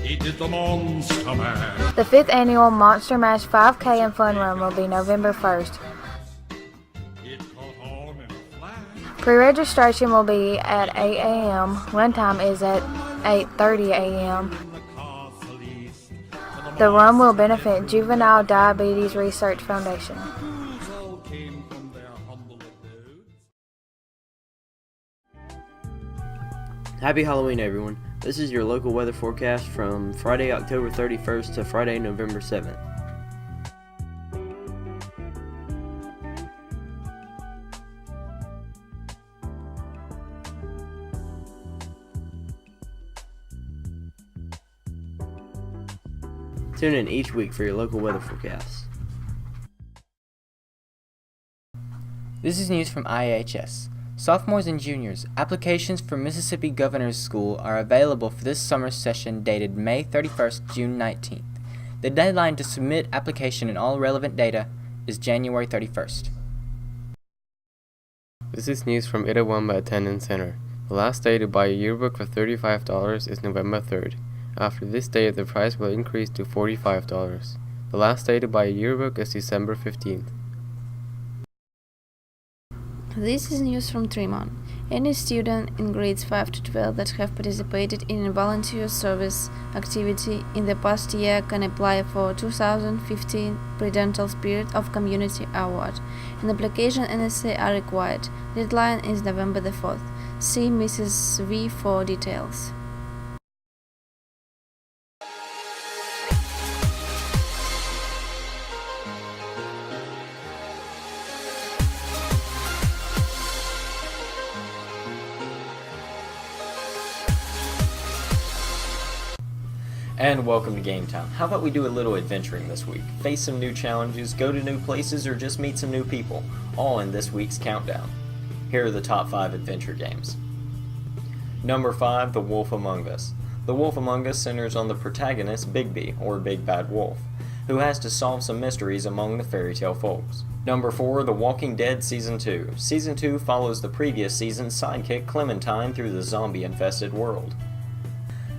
He did the Monster Mash. The 5th annual Monster Mash 5K and Fun Run will be November 1st. It caught on in a flash. Pre-registration will be at 8 a.m. Run time is at 8:30 a.m. The run will benefit Juvenile Diabetes Research Foundation. All came from their humble abodes. Happy Halloween, everyone. This is your local weather forecast from Friday, October 31st to Friday, November 7th. Tune in each week for your local weather forecast. This is news from IHS. Sophomores and juniors, applications for Mississippi Governor's School are available for this summer session dated May 31st, June 19th. The deadline to submit application and all relevant data is January 31st. This is news from Itawamba Attendance Center. The last day to buy a yearbook for $35 is November 3rd. After this date, the price will increase to $45. The last day to buy a yearbook is December 15th. This is news from Tremont. Any student in grades 5 to 12 that have participated in a volunteer service activity in the past year can apply for 2015 Presidential Spirit of Community Award. An application and essay are required. Deadline is November the 4th. See Mrs. V for details. And welcome to Game Time. How about we do a little adventuring this week? Face some new challenges, go to new places, or just meet some new people, all in this week's countdown. Here are the top 5 adventure games. Number 5, The Wolf Among Us. The Wolf Among Us centers on the protagonist, Bigby, or Big Bad Wolf, who has to solve some mysteries among the fairy tale folks. Number 4, The Walking Dead Season 2. Season 2 follows the previous season's sidekick, Clementine, through the zombie-infested world.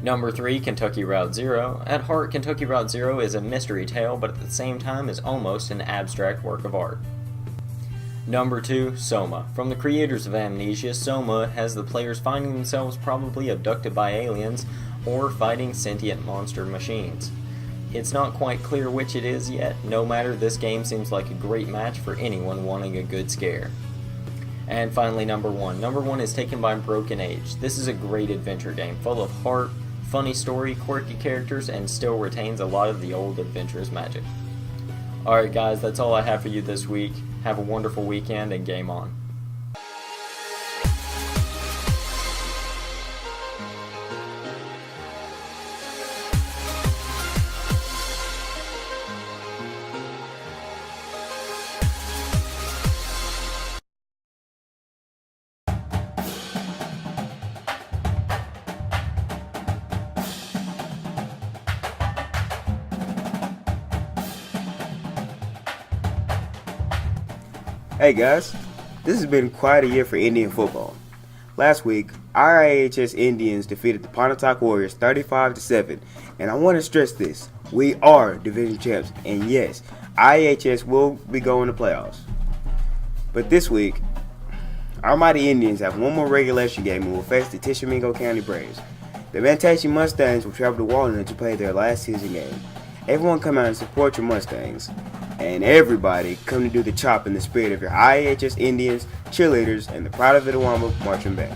Number 3, Kentucky Route Zero. At heart, Kentucky Route Zero is a mystery tale, but at the same time is almost an abstract work of art. Number 2, Soma. From the creators of Amnesia, Soma has the players finding themselves probably abducted by aliens or fighting sentient monster machines. It's not quite clear which it is yet. No matter, this game seems like a great match for anyone wanting a good scare. And finally, Number 1. Number 1 is taken by Broken Age. This is a great adventure game, full of heart, funny story, quirky characters, and still retains a lot of the old adventurous magic. Alright guys, that's all I have for you this week. Have a wonderful weekend and game on. Hey guys, this has been quite a year for Indian football. Last week, our IHS Indians defeated the Pontotoc Warriors 35-7, and I want to stress this: we are division champs, and yes, IHS will be going to playoffs. But this week, our mighty Indians have one more regulation game and will face the Tishomingo County Braves. The Mantashi Mustangs will travel to Walnut to play their last season game. Everyone come out and support your Mustangs. and everybody come to do the chop in the spirit of your IHS Indians, cheerleaders, and the Pride of Itawamba marching band.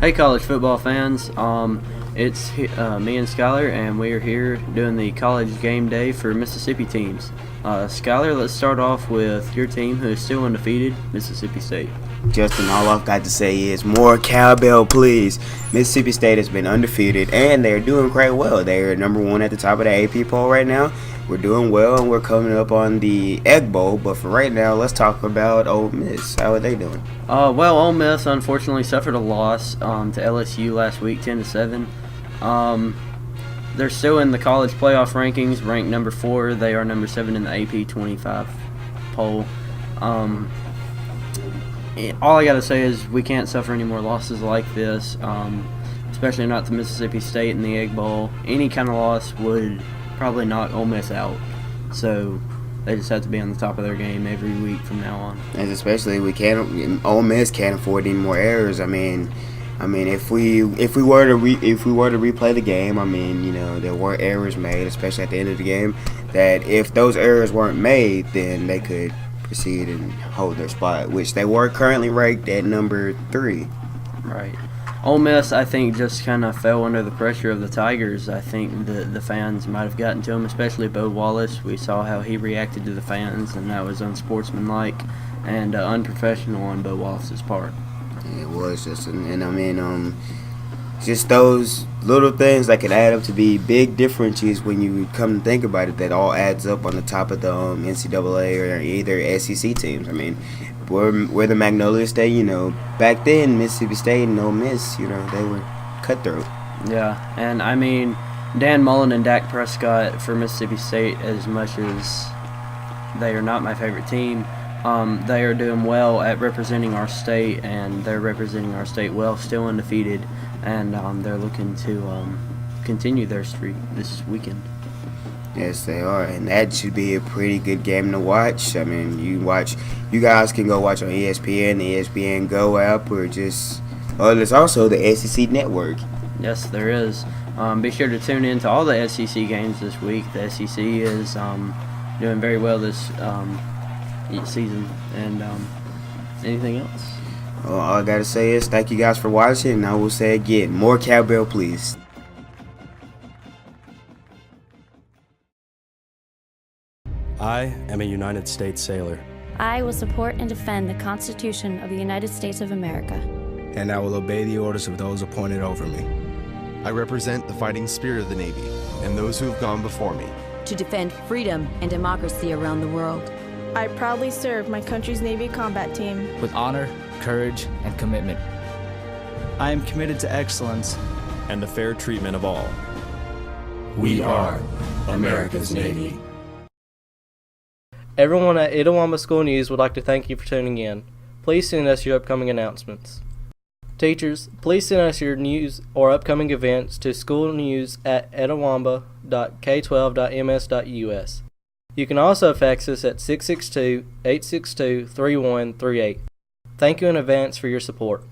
Hey college football fans, it's me and Skylar, and we are here doing the college game day for Mississippi teams. Skylar, let's start off with your team, who is still undefeated, Mississippi State. Justin, all I've got to say is more cowbell, please. Mississippi State has been undefeated, and they're doing quite well. They're number one at the top of the AP poll right now. We're doing well, and we're coming up on the Egg Bowl. But for right now, let's talk about Ole Miss. How are they doing? Well, Ole Miss unfortunately suffered a loss to LSU last week, 10-7. They're still in the college playoff rankings, ranked number 4. They are number 7 in the AP 25 poll. All I gotta say is we can't suffer any more losses like this, especially not to Mississippi State in the Egg Bowl. Any kind of loss would probably knock Ole Miss out, so they just have to be on the top of their game every week from now on. And especially Ole Miss can't afford any more errors. I mean, if we were to replay the game, there were errors made, especially at the end of the game. That if those errors weren't made, then they could proceed and hold their spot, which they were currently ranked at number 3. Right. Ole Miss, I think, just kind of fell under the pressure of the Tigers. I think the fans might have gotten to him, especially Bo Wallace. We saw how he reacted to the fans, and that was unsportsmanlike and unprofessional on Bo Wallace's part. Yeah, it was just, just those little things that can add up to be big differences when you come to think about it. That all adds up on the top of the NCAA or either SEC teams. We're the Magnolia State, back then Mississippi State and Ole Miss, they were cutthroat. Yeah, and Dan Mullen and Dak Prescott for Mississippi State, as much as they are not my favorite team, they are doing well at representing our state, and they're representing our state well, still undefeated, and they're looking to continue their streak this weekend. Yes, they are, and that should be a pretty good game to watch. You guys can go watch on ESPN, the ESPN Go app, or there's also the SEC Network. Yes, there is. Be sure to tune in to all the SEC games this week. The SEC is doing very well this season. And anything else? Well, all I gotta say is thank you guys for watching, and I will say again, more cowbell, please. I am a United States sailor. I will support and defend the Constitution of the United States of America. And I will obey the orders of those appointed over me. I represent the fighting spirit of the Navy and those who have gone before me. To defend freedom and democracy around the world. I proudly serve my country's Navy combat team. With honor, courage, and commitment. I am committed to excellence. And the fair treatment of all. We are America's Navy. Everyone at Itawamba School News would like to thank you for tuning in. Please send us your upcoming announcements. Teachers, please send us your news or upcoming events to schoolnews@itawamba.k12.ms.us. You can also fax us at 662-862-3138. Thank you in advance for your support.